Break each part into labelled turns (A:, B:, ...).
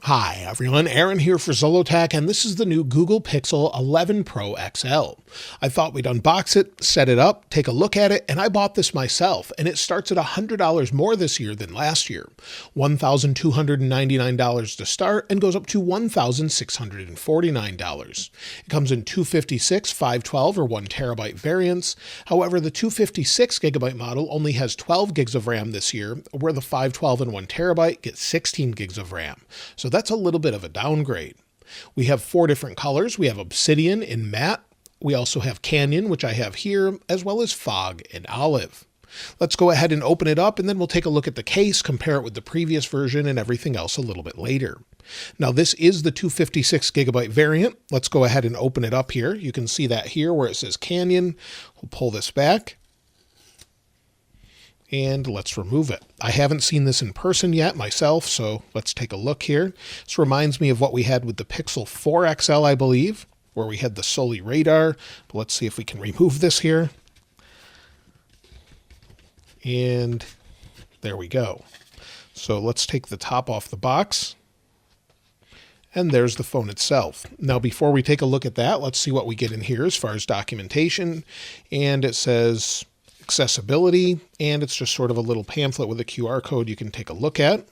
A: Hi everyone, Aaron here for zollotech, and this is the new Google Pixel 11 Pro XL. I thought we'd unbox it, set it up, take a look at it, and I bought this myself, and it starts at $100 more this year than last year. $1,299 to start and goes up to $1,649. It comes in 256, 512, or 1 terabyte variants. However, the 256 gigabyte model only has 12 gigs of RAM this year, where the 512 and 1 terabyte get 16 gigs of RAM. So that's a little bit of a downgrade. We have 4 different colors. We have Obsidian and Matte. We also have Canyon, which I have here, as well as Fog and Olive. Let's go ahead and open it up, and then we'll take a look at the case, compare it with the previous version, and everything else a little bit later. Now, this is the 256 gigabyte variant. Let's go ahead and open it up here. You can see that here where it says Canyon. We'll pull this back. And let's remove it. I haven't seen this in person yet myself, so let's take a look here. This reminds me of what we had with the Pixel 4 XL, I believe, where we had the Soli radar. But let's see if we can remove this here. And there we go. So let's take the top off the box. And there's the phone itself. Now, before we take a look at that, let's see what we get in here as far as documentation. And it says accessibility, and it's just sort of a little pamphlet with a QR code you can take a look at.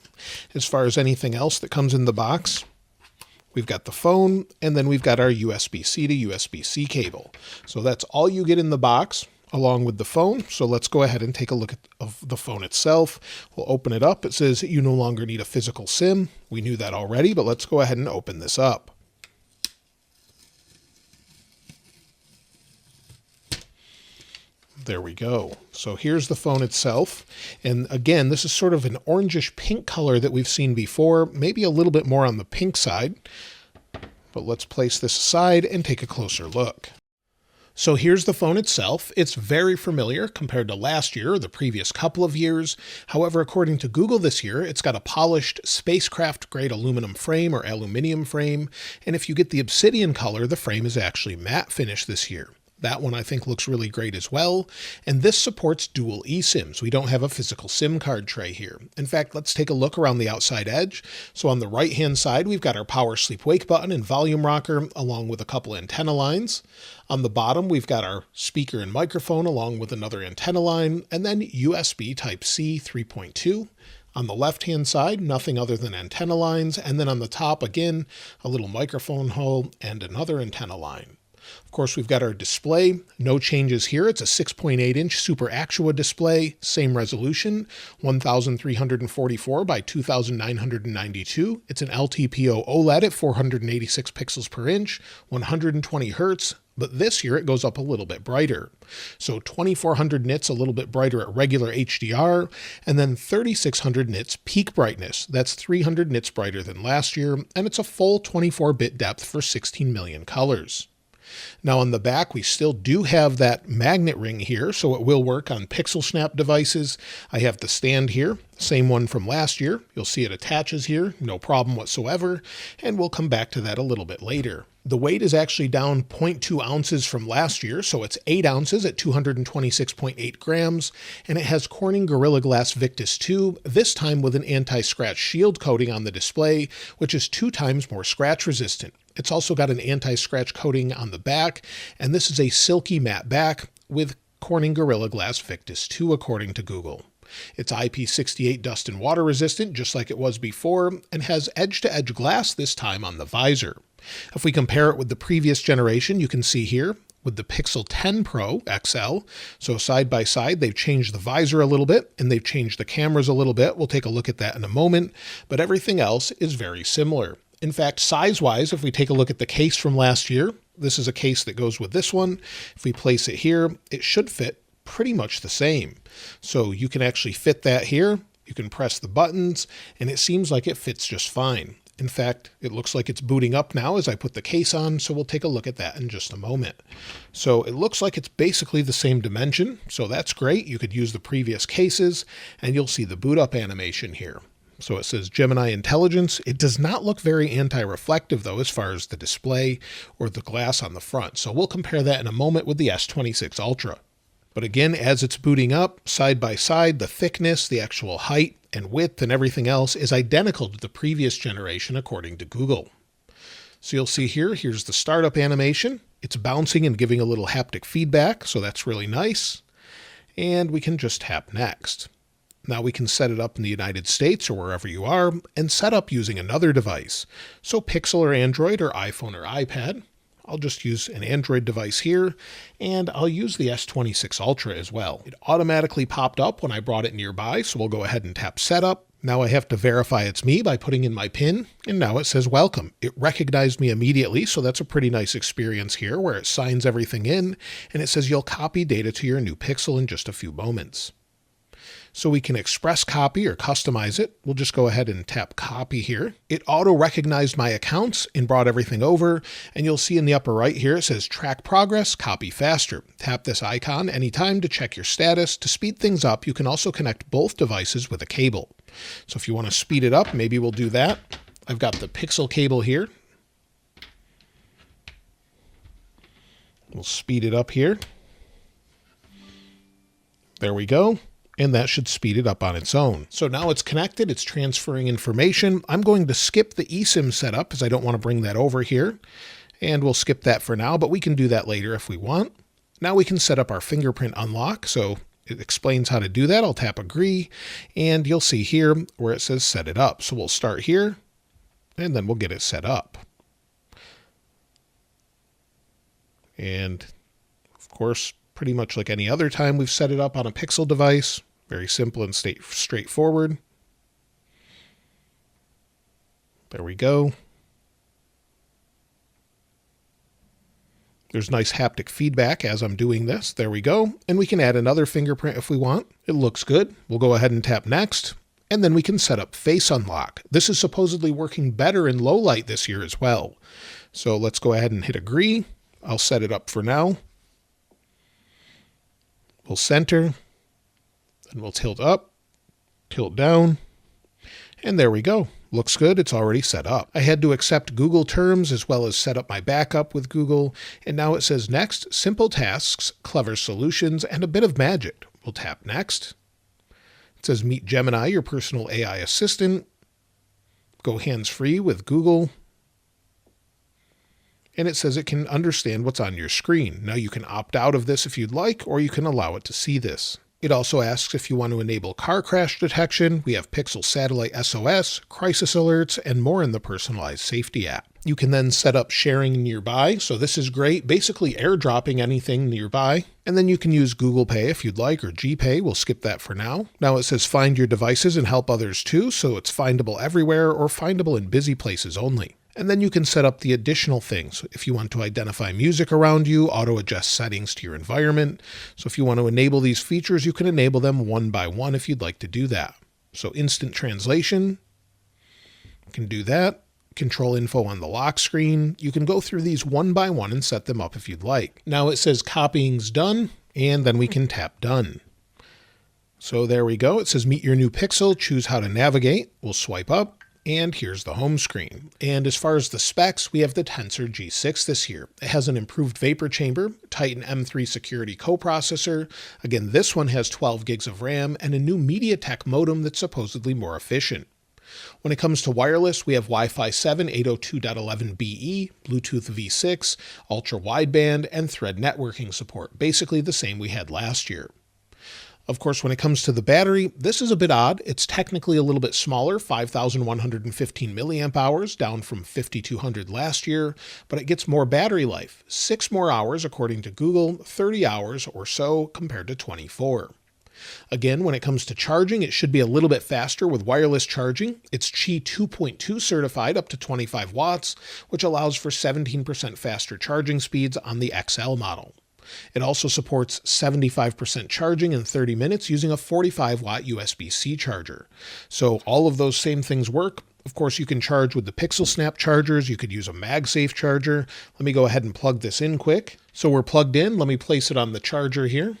A: As far as anything else that comes in the box, we've got the phone, and then we've got our USB-C to USB-C cable. So that's all you get in the box along with the phone. So let's go ahead and take a look at the phone itself. We'll open it up. It says you no longer need a physical SIM. We knew that already, but let's go ahead and open this up. There we go. So here's the phone itself. And again, this is sort of an orangish pink color that we've seen before, maybe a little bit more on the pink side. But let's place this aside and take a closer look. So here's the phone itself. It's very familiar compared to last year or the previous couple of years. However, according to Google this year, it's got a polished spacecraft grade aluminum frame or aluminium frame. And if you get the Obsidian color, the frame is actually matte finish this year. That one I think looks really great as well. And this supports dual eSIMs. We don't have a physical SIM card tray here. In fact, let's take a look around the outside edge. So on the right-hand side, we've got our power sleep wake button and volume rocker, along with a couple antenna lines. On the bottom, we've got our speaker and microphone, along with another antenna line, and then USB Type-C 3.2. On the left-hand side, nothing other than antenna lines. And then on the top, again, a little microphone hole and another antenna line. Of course, we've got our display. No changes here. It's a 6.8-inch Super Actua display, same resolution, 1344 by 2992. It's an LTPO OLED at 486 pixels per inch, 120 hertz. But this year it goes up a little bit brighter. So 2400 nits, a little bit brighter at regular HDR, and then 3600 nits peak brightness. That's 300 nits brighter than last year, and it's a full 24-bit depth for 16 million colors. Now on the back, we still do have that magnet ring here, so it will work on Pixelsnap devices. I have the stand here, same one from last year. You'll see it attaches here, no problem whatsoever, and we'll come back to that a little bit later. The weight is actually down 0.2 ounces from last year, so it's 8 ounces at 226.8 grams, and it has Corning Gorilla Glass Victus 2, this time with an anti-scratch shield coating on the display, which is 2 times more scratch resistant. It's also got an anti-scratch coating on the back, and this is a silky matte back with Corning Gorilla Glass Victus 2, according to Google. It's IP68 dust and water resistant, just like it was before, and has edge-to-edge glass this time on the visor. If we compare it with the previous generation, you can see here with the Pixel 10 Pro XL. So side by side, they've changed the visor a little bit and they've changed the cameras a little bit. We'll take a look at that in a moment, but everything else is very similar. In fact, size-wise, if we take a look at the case from last year, this is a case that goes with this one. If we place it here, it should fit pretty much the same. So you can actually fit that here. You can press the buttons, and it seems like it fits just fine. In fact, it looks like it's booting up now as I put the case on, so we'll take a look at that in just a moment. So it looks like it's basically the same dimension, so that's great. You could use the previous cases, and you'll see the boot up animation here. So it says Gemini Intelligence. It does not look very anti-reflective, though, as far as the display or the glass on the front. So we'll compare that in a moment with the S26 Ultra. But again, as it's booting up, side by side, the thickness, the actual height, and width and everything else is identical to the previous generation according to Google. So you'll see here's the startup animation. It's bouncing and giving a little haptic feedback, so that's really nice. And we can just tap next. Now we can set it up in the United States or wherever you are and set up using another device. So Pixel or Android or iPhone or iPad. I'll just use an Android device here, and I'll use the S26 Ultra as well. It automatically popped up when I brought it nearby, so we'll go ahead and tap Setup. Now I have to verify it's me by putting in my PIN, and now it says welcome. It recognized me immediately, so that's a pretty nice experience here where it signs everything in, and it says you'll copy data to your new Pixel in just a few moments. So we can express copy or customize it. We'll just go ahead and tap copy here. It auto-recognized my accounts and brought everything over. And you'll see in the upper right here, it says track progress, copy faster. Tap this icon anytime to check your status. To speed things up, you can also connect both devices with a cable. So if you want to speed it up, maybe we'll do that. I've got the Pixel cable here. We'll speed it up here. There we go. And that should speed it up on its own. So now it's connected, it's transferring information. I'm going to skip the eSIM setup because I don't want to bring that over here. And we'll skip that for now, but we can do that later if we want. Now we can set up our fingerprint unlock. So it explains how to do that. I'll tap agree, and you'll see here where it says set it up. So we'll start here, and then we'll get it set up. And of course, pretty much like any other time we've set it up on a Pixel device. Very simple and straightforward. There we go. There's nice haptic feedback as I'm doing this. There we go. And we can add another fingerprint if we want. It looks good. We'll go ahead and tap next. And then we can set up face unlock. This is supposedly working better in low light this year as well. So let's go ahead and hit agree. I'll set it up for now. We'll center, and we'll tilt up, tilt down, and there we go. Looks good. It's already set up. I had to accept Google terms as well as set up my backup with Google, and now it says next, simple tasks, clever solutions, and a bit of magic. We'll tap next. It says meet Gemini, your personal AI assistant. Go hands-free with Google. And it says it can understand what's on your screen. Now you can opt out of this if you'd like, or you can allow it to see this. It also asks if you want to enable car crash detection. We have Pixel Satellite SOS, crisis alerts, and more in the personalized safety app. You can then set up sharing nearby. So this is great, basically airdropping anything nearby. And then you can use Google Pay if you'd like, or GPay. We'll skip that for now. Now it says find your devices and help others too. So it's findable everywhere or findable in busy places only. And then you can set up the additional things. If you want to identify music around you, auto-adjust settings to your environment. So if you want to enable these features, you can enable them one by one if you'd like to do that. So instant translation, you can do that. Control info on the lock screen. You can go through these one by one and set them up if you'd like. Now it says copying's done, and then we can tap done. So there we go. It says meet your new Pixel, choose how to navigate. We'll swipe up. And here's the home screen. And as far as the specs, we have the Tensor G6 this year. It has an improved vapor chamber, Titan M3 security coprocessor. Again, this one has 12 gigs of RAM and a new MediaTek modem that's supposedly more efficient. When it comes to wireless, we have Wi-Fi 7 802.11be, Bluetooth V6, ultra wideband, and Thread networking support, basically the same we had last year. Of course, when it comes to the battery, this is a bit odd. It's technically a little bit smaller, 5,115 milliamp hours, down from 5,200 last year, but it gets more battery life, 6 more hours according to Google, 30 hours or so compared to 24. Again, when it comes to charging, it should be a little bit faster with wireless charging. It's Qi 2.2 certified up to 25 watts, which allows for 17% faster charging speeds on the XL model. It also supports 75% charging in 30 minutes using a 45-watt USB-C charger. So all of those same things work. Of course, you can charge with the Pixelsnap chargers. You could use a MagSafe charger. Let me go ahead and plug this in quick. So we're plugged in. Let me place it on the charger here.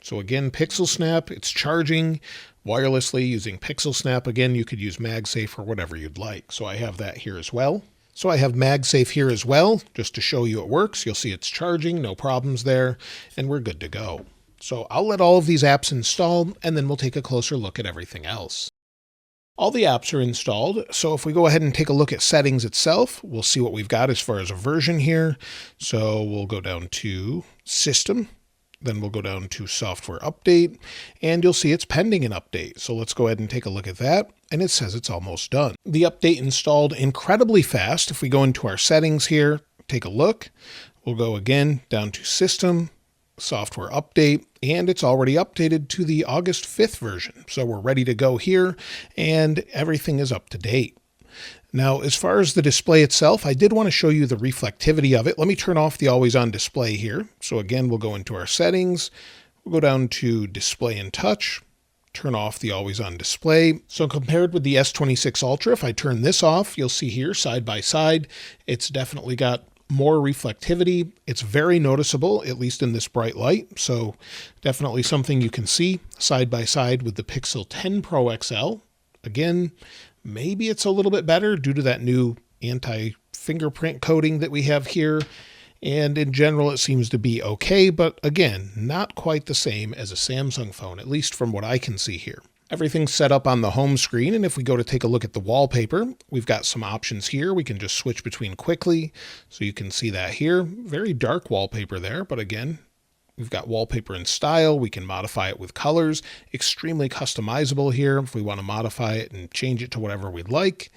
A: So again, Pixelsnap, it's charging wirelessly using Pixelsnap. Again, you could use MagSafe or whatever you'd like. So I have that here as well. So I have MagSafe here as well, just to show you it works. You'll see it's charging, no problems there, and we're good to go. So I'll let all of these apps install, and then we'll take a closer look at everything else. All the apps are installed, so if we go ahead and take a look at settings itself, we'll see what we've got as far as a version here. So we'll go down to System, then we'll go down to Software Update, and you'll see it's pending an update. So let's go ahead and take a look at that, and it says it's almost done. The update installed incredibly fast. If we go into our settings here, take a look, we'll go again down to System, Software Update, and it's already updated to the August 5th version. So we're ready to go here, and everything is up to date. Now, as far as the display itself, I did want to show you the reflectivity of it. Let me turn off the always on display here. So again, we'll go into our settings, we'll go down to Display and Touch, turn off the always on display. So compared with the S26 Ultra, if I turn this off, you'll see here side by side, it's definitely got more reflectivity. It's very noticeable, at least in this bright light. So definitely something you can see side by side with the Pixel 10 Pro XL. Again, maybe it's a little bit better due to that new anti-fingerprint coating that we have here. And in general, it seems to be okay, but again, not quite the same as a Samsung phone, at least from what I can see here. Everything's set up on the home screen, and if we go to take a look at the wallpaper, we've got some options here. We can just switch between quickly, so you can see that here. Very dark wallpaper there, but again, we've got wallpaper in style. We can modify it with colors. Extremely customizable here if we want to modify it and change it to whatever we'd like.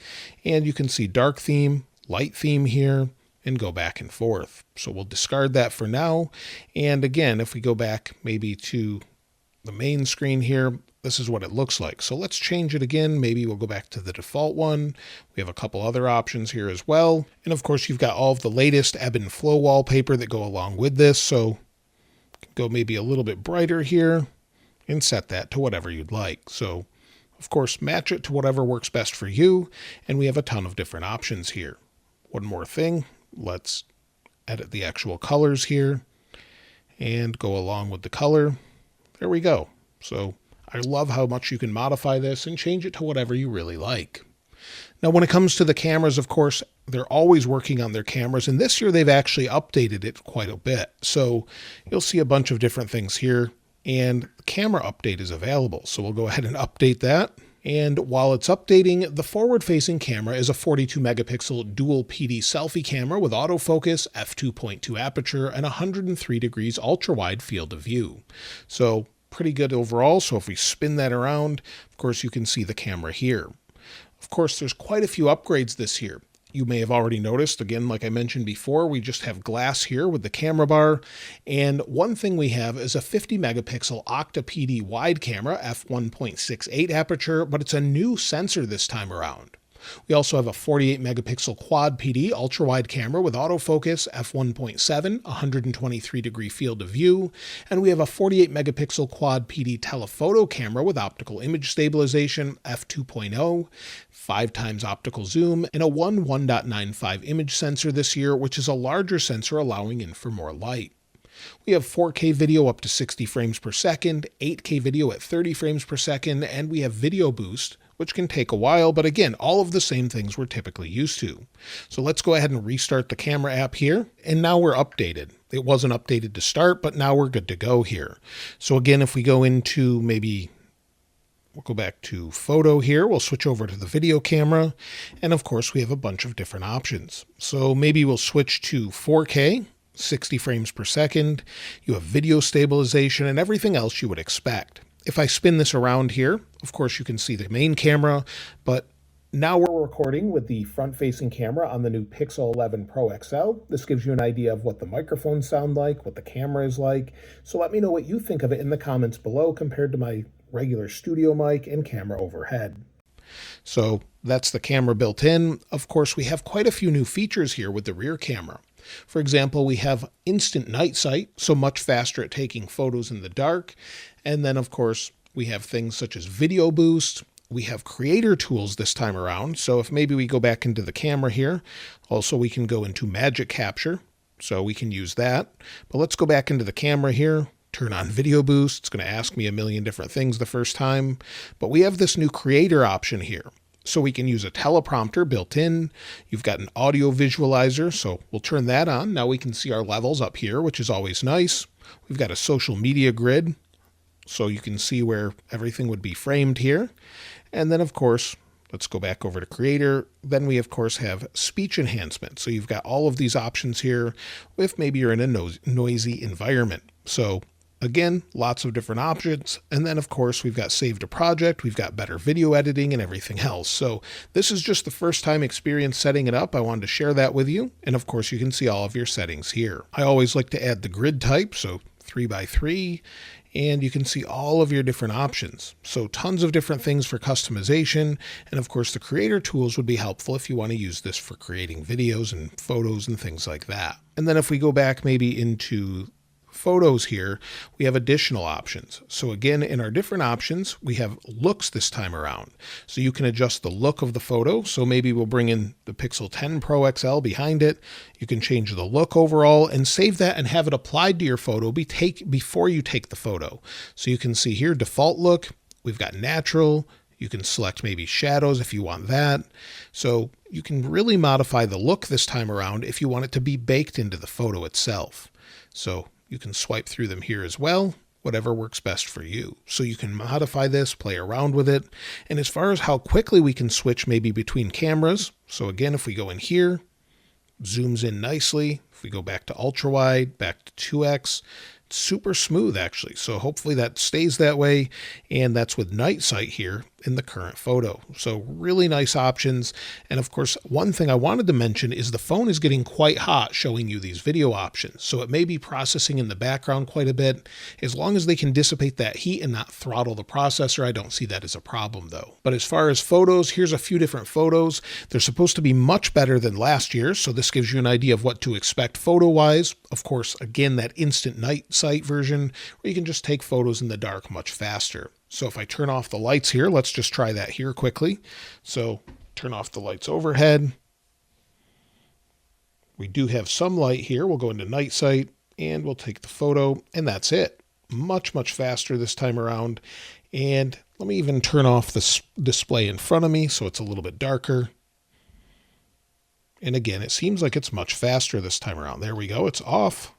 A: And you can see dark theme, light theme here, and go back and forth. So we'll discard that for now. And again, if we go back maybe to the main screen here, this is what it looks like. So let's change it again. Maybe we'll go back to the default one. We have a couple other options here as well. And of course, you've got all of the latest ebb and flow wallpaper that go along with this. So go maybe a little bit brighter here and set that to whatever you'd like. So of course, match it to whatever works best for you. And we have a ton of different options here. One more thing, let's edit the actual colors here and go along with the color. There we go. So I love how much you can modify this and change it to whatever you really like. Now, when it comes to the cameras, of course, they're always working on their cameras, and this year they've actually updated it quite a bit. So you'll see a bunch of different things here, and the camera update is available. So we'll go ahead and update that. And while it's updating, the forward-facing camera is a 42 megapixel dual PD selfie camera with autofocus, f2.2 aperture, and 103 degrees ultra-wide field of view. So pretty good overall. So if we spin that around, of course, you can see the camera here. Of course, there's quite a few upgrades this year. You may have already noticed, again, like I mentioned before, we just have glass here with the camera bar. And one thing we have is a 50 megapixel Octa PD wide camera, f1.68 aperture, but it's a new sensor this time around. We also have a 48 megapixel quad PD ultra wide camera with autofocus, f1.7, 123 degree field of view. And we have a 48 megapixel quad PD telephoto camera with optical image stabilization, f2.0, 5 times optical zoom, and a 1.95 image sensor this year, which is a larger sensor allowing in for more light. We have 4K video up to 60 frames per second, 8K video at 30 frames per second, and we have video boost, which can take a while, but again, all of the same things we're typically used to. So let's go ahead and restart the camera app here, and now we're updated. It wasn't updated to start, but now we're good to go here. So again, if we go into we'll go back to photo here, we'll switch over to the video camera, and of course we have a bunch of different options. So maybe we'll switch to 4K, 60 frames per second, you have video stabilization, and everything else you would expect. If I spin this around here, of course you can see the main camera, but now we're recording with the front-facing camera on the new Pixel 11 Pro XL. This gives you an idea of what the microphones sound like, what the camera is like. So let me know what you think of it in the comments below compared to my regular studio mic and camera overhead. So that's the camera built in. Of course, we have quite a few new features here with the rear camera. For example, we have instant night sight, so much faster at taking photos in the dark. And then, of course, we have things such as video boost. We have creator tools this time around. So if maybe we go back into the camera here, also we can go into magic capture. So we can use that. But let's go back into the camera here, turn on video boost. It's going to ask me a million different things the first time. But we have this new creator option here. So we can use a teleprompter built in. You've got an audio visualizer, so we'll turn that on. Now we can see our levels up here, which is always nice. We've got a social media grid, so you can see where everything would be framed here. And then, of course, let's go back over to Creator. Then we, of course, have speech enhancement. So you've got all of these options here if maybe you're in a noisy environment. So again, lots of different options. And then, of course, we've got Save to Project. We've got better video editing and everything else. So this is just the first time experience setting it up. I wanted to share that with you. And, of course, you can see all of your settings here. I always like to add the grid type, so 3x3. And you can see all of your different options. So tons of different things for customization. And of course, the creator tools would be helpful if you want to use this for creating videos and photos and things like that. And then if we go back maybe into photos here, we have additional options. So again, in our different options, we have looks this time around. So you can adjust the look of the photo. So maybe we'll bring in the Pixel 10 Pro XL behind it. You can change the look overall and save that and have it applied to your photo before you take the photo. So you can see here, default look, we've got natural. You can select maybe shadows if you want that. So you can really modify the look this time around if you want it to be baked into the photo itself. So you can swipe through them here as well, whatever works best for you. So you can modify this, play around with it. And as far as how quickly we can switch maybe between cameras. So again, if we go in here, zooms in nicely. If we go back to ultra wide, back to 2x, it's super smooth actually. So hopefully that stays that way. And that's with night sight here in the current photo. So really nice options. And of course, one thing I wanted to mention is the phone is getting quite hot showing you these video options. So it may be processing in the background quite a bit. As long as they can dissipate that heat and not throttle the processor, I don't see that as a problem though. But as far as photos, here's a few different photos. They're supposed to be much better than last year. So this gives you an idea of what to expect photo-wise. Of course, again, that instant night sight version where you can just take photos in the dark much faster. So if I turn off the lights here, let's just try that here quickly. So turn off the lights overhead. We do have some light here. We'll go into night sight and we'll take the photo and that's it. Much, much faster this time around. And let me even turn off this display in front of me so it's a little bit darker. And again, it seems like it's much faster this time around. There we go. It's off.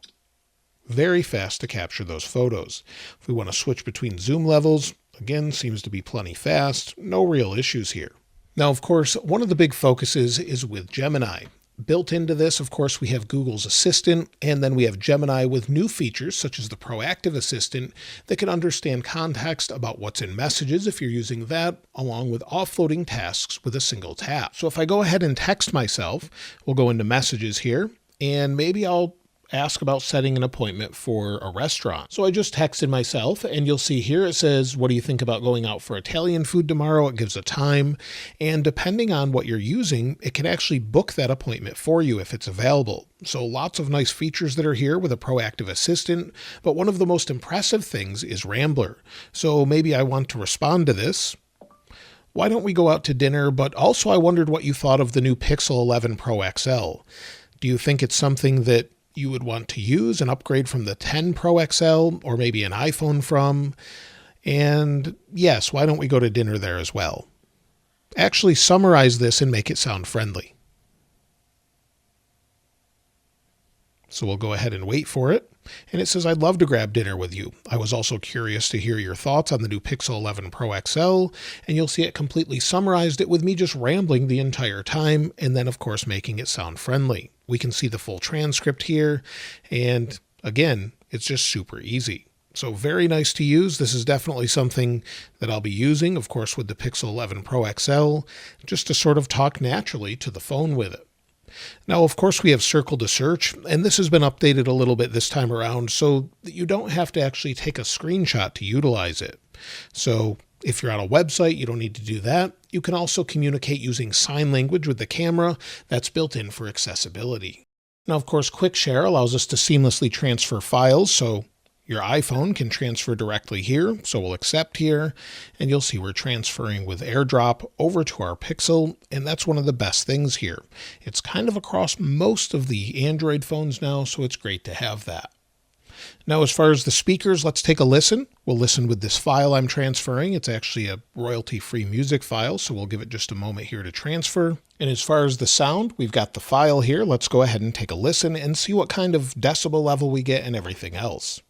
A: Very fast to capture those photos. If we want to switch between zoom levels, again, seems to be plenty fast. No real issues here. Now, of course, one of the big focuses is with Gemini. Built into this, of course, we have Google's Assistant, and then we have Gemini with new features such as the Proactive Assistant that can understand context about what's in messages if you're using that, along with offloading tasks with a single tap. So if I go ahead and text myself, we'll go into messages here, and maybe I'll ask about setting an appointment for a restaurant. So I just texted myself and you'll see here it says, what do you think about going out for Italian food tomorrow? It gives a time. And depending on what you're using, it can actually book that appointment for you if it's available. So lots of nice features that are here with a proactive assistant. But one of the most impressive things is Rambler. So maybe I want to respond to this. Why don't we go out to dinner? But also I wondered what you thought of the new Pixel 11 Pro XL. Do you think it's something that you would want to use, an upgrade from the 10 Pro XL or maybe an iPhone from? And yes, why don't we go to dinner there as well? Actually summarize this and make it sound friendly. So we'll go ahead and wait for it. And it says, I'd love to grab dinner with you. I was also curious to hear your thoughts on the new Pixel 11 Pro XL. And you'll see it completely summarized it with me just rambling the entire time. And then, of course, making it sound friendly. We can see the full transcript here. And again, it's just super easy. So very nice to use. This is definitely something that I'll be using, of course, with the Pixel 11 Pro XL, just to sort of talk naturally to the phone with it. Now, of course, we have Circle to Search, and this has been updated a little bit this time around so that you don't have to actually take a screenshot to utilize it. So if you're on a website, you don't need to do that. You can also communicate using sign language with the camera. That's built in for accessibility. Now, of course, Quick Share allows us to seamlessly transfer files, so your iPhone can transfer directly here, so we'll accept here, and you'll see we're transferring with AirDrop over to our Pixel, and that's one of the best things here. It's kind of across most of the Android phones now, so it's great to have that. Now, as far as the speakers, let's take a listen. We'll listen with this file I'm transferring. It's actually a royalty-free music file, so we'll give it just a moment here to transfer. And as far as the sound, we've got the file here. Let's go ahead and take a listen and see what kind of decibel level we get and everything else.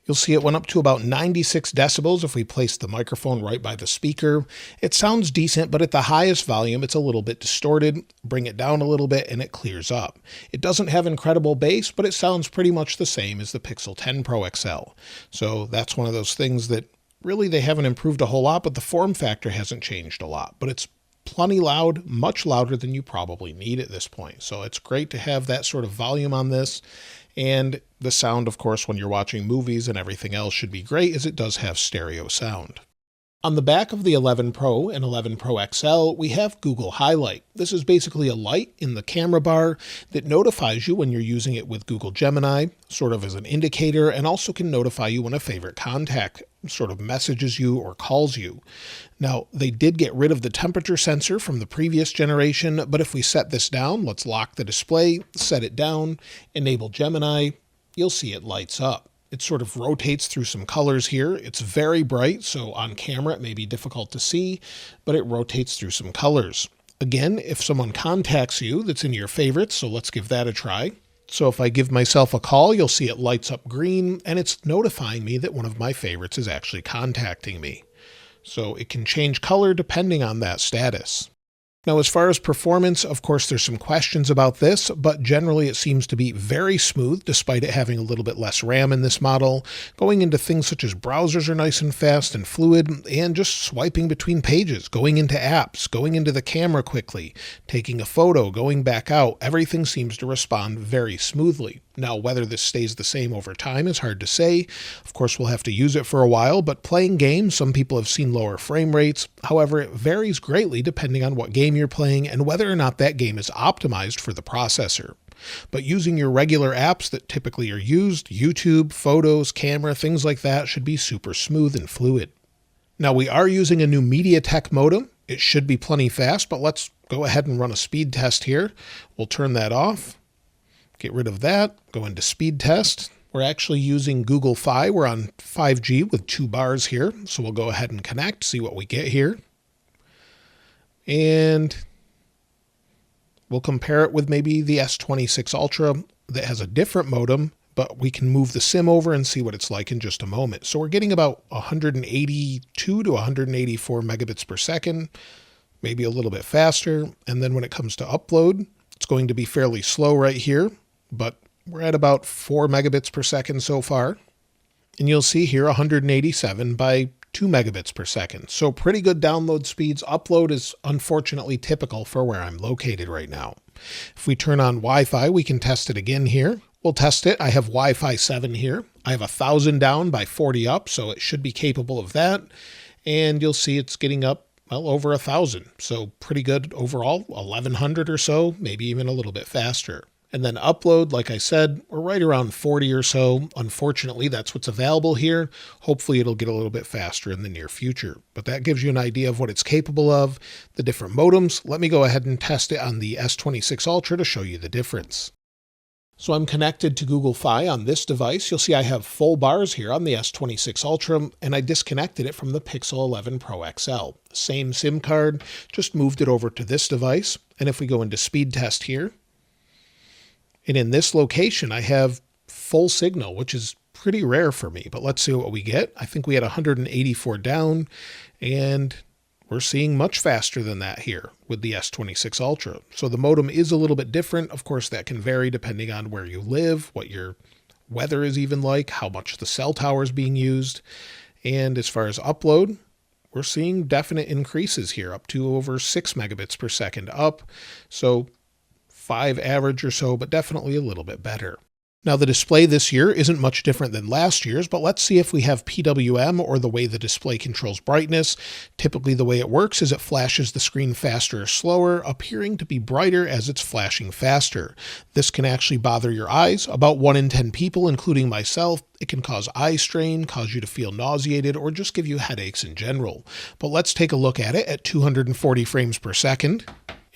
A: You'll see it went up to about 96 decibels if we place the microphone right by the speaker. It sounds decent, but at the highest volume, it's a little bit distorted. Bring it down a little bit and it clears up. It doesn't have incredible bass, but it sounds pretty much the same as the Pixel 10 Pro XL. So that's one of those things that really they haven't improved a whole lot, but the form factor hasn't changed a lot. But it's plenty loud, much louder than you probably need at this point. So it's great to have that sort of volume on this. And the sound, of course, when you're watching movies and everything else should be great, as it does have stereo sound. On the back of the 11 Pro and 11 Pro XL, we have Google HiLight. This is basically a light in the camera bar that notifies you when you're using it with Google Gemini, sort of as an indicator, and also can notify you when a favorite contact sort of messages you or calls you. Now, they did get rid of the temperature sensor from the previous generation, but if we set this down, let's lock the display, set it down, enable Gemini, you'll see it lights up. It sort of rotates through some colors here. It's very bright, so on camera it may be difficult to see, but it rotates through some colors. Again, if someone contacts you that's in your favorites, so let's give that a try. So if I give myself a call, you'll see it lights up green, and it's notifying me that one of my favorites is actually contacting me. So it can change color depending on that status. Now, as far as performance, of course, there's some questions about this, but generally it seems to be very smooth despite it having a little bit less RAM in this model. Going into things such as browsers are nice and fast and fluid, and just swiping between pages, going into apps, going into the camera quickly, taking a photo, going back out, everything seems to respond very smoothly. Now, whether this stays the same over time is hard to say. Of course, we'll have to use it for a while, but playing games, some people have seen lower frame rates. However, it varies greatly depending on what game you're playing and whether or not that game is optimized for the processor. But using your regular apps that typically are used, YouTube, photos, camera, things like that, should be super smooth and fluid. Now, we are using a new MediaTek modem. It should be plenty fast, but let's go ahead and run a speed test here. We'll turn that off. Get rid of that, go into speed test. We're actually using Google Fi. We're on 5G with 2 bars here. So we'll go ahead and connect, see what we get here. And we'll compare it with maybe the S26 Ultra that has a different modem, but we can move the SIM over and see what it's like in just a moment. So we're getting about 182 to 184 megabits per second, maybe a little bit faster. And then when it comes to upload, it's going to be fairly slow right here, but we're at about 4 megabits per second so far. And you'll see here 187 by 2 megabits per second. So pretty good download speeds. Upload is unfortunately typical for where I'm located right now. If we turn on Wi-Fi, we can test it again here. We'll test it. I have Wi-Fi 7 here. I have 1,000 down by 40 up, so it should be capable of that. And you'll see it's getting up, well, over 1,000. So pretty good overall, 1,100 or so, maybe even a little bit faster. And then upload, like I said, we're right around 40 or so. Unfortunately, that's what's available here. Hopefully it'll get a little bit faster in the near future. But that gives you an idea of what it's capable of, the different modems. Let me go ahead and test it on the S26 Ultra to show you the difference. So I'm connected to Google Fi on this device. You'll see I have full bars here on the S26 Ultra, and I disconnected it from the Pixel 11 Pro XL. Same SIM card, just moved it over to this device. And if we go into speed test here, and in this location, I have full signal, which is pretty rare for me, but let's see what we get. I think we had 184 down, and we're seeing much faster than that here with the S26 Ultra. So the modem is a little bit different. Of course, that can vary depending on where you live, what your weather is even like, how much the cell tower is being used. And as far as upload, we're seeing definite increases here, up to over 6 megabits per second up. So 5 average or so, but definitely a little bit better. Now the display this year isn't much different than last year's, but let's see if we have PWM or the way the display controls brightness. Typically the way it works is it flashes the screen faster or slower, appearing to be brighter as it's flashing faster. This can actually bother your eyes. About 1 in 10 people, including myself, it can cause eye strain, cause you to feel nauseated, or just give you headaches in general. But let's take a look at it at 240 frames per second.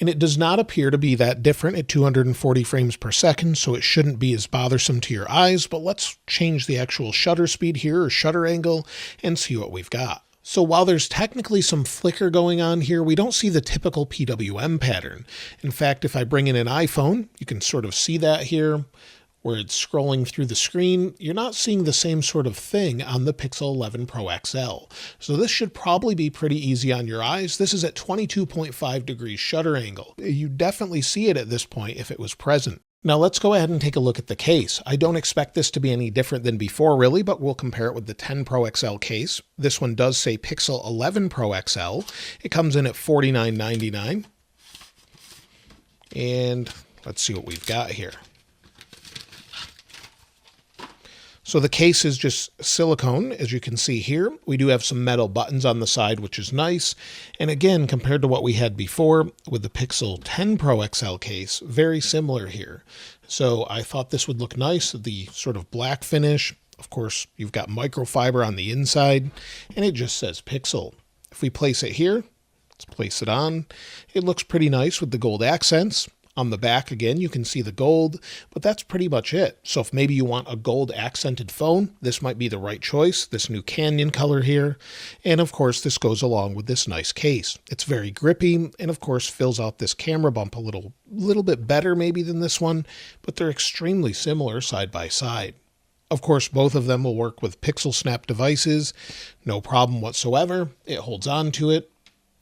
A: And it does not appear to be that different at 240 frames per second, so it shouldn't be as bothersome to your eyes, but let's change the actual shutter speed here, or shutter angle, and see what we've got. So while there's technically some flicker going on here, we don't see the typical PWM pattern. In fact, if I bring in an iPhone, you can sort of see that here, where it's scrolling through the screen. You're not seeing the same sort of thing on the Pixel 11 Pro XL. So this should probably be pretty easy on your eyes. This is at 22.5 degrees shutter angle. You definitely see it at this point if it was present. Now let's go ahead and take a look at the case. I don't expect this to be any different than before really, but we'll compare it with the 10 Pro XL case. This one does say Pixel 11 Pro XL. It comes in at $49.99. And let's see what we've got here. So the case is just silicone, as you can see here. We do have some metal buttons on the side, which is nice. And again, compared to what we had before with the Pixel 10 Pro XL case, very similar here. So I thought this would look nice, the sort of black finish. Of course, you've got microfiber on the inside, and it just says Pixel. If we place it here, let's place it on. It looks pretty nice with the gold accents. On the back, again, you can see the gold, but that's pretty much it. So if maybe you want a gold accented phone, this might be the right choice, this new Canyon color here. And of course, this goes along with this nice case. It's very grippy, and of course, fills out this camera bump a little bit better maybe than this one, but they're extremely similar side by side. Of course, both of them will work with Pixelsnap devices, no problem whatsoever. It holds on to it,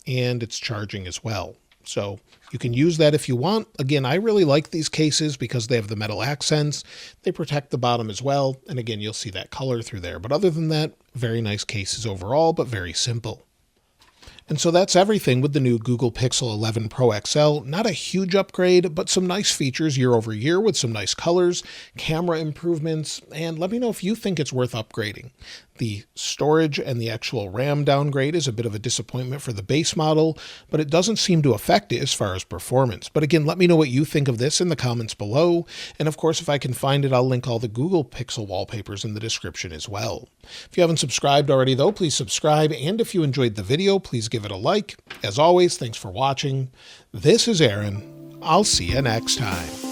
A: and it's charging as well. So you can use that if you want. Again, I really like these cases because they have the metal accents. They protect the bottom as well. And again, you'll see that color through there. But other than that, very nice cases overall, but very simple. And so that's everything with the new Google Pixel 11 Pro XL. Not a huge upgrade, but some nice features year over year with some nice colors, camera improvements, and let me know if you think it's worth upgrading. The storage and the actual RAM downgrade is a bit of a disappointment for the base model, but it doesn't seem to affect it as far as performance. But again, let me know what you think of this in the comments below. And of course, if I can find it, I'll link all the Google Pixel wallpapers in the description as well. If you haven't subscribed already though, please subscribe. And if you enjoyed the video, please give it a like. As always, thanks for watching. This is Aaron. I'll see you next time.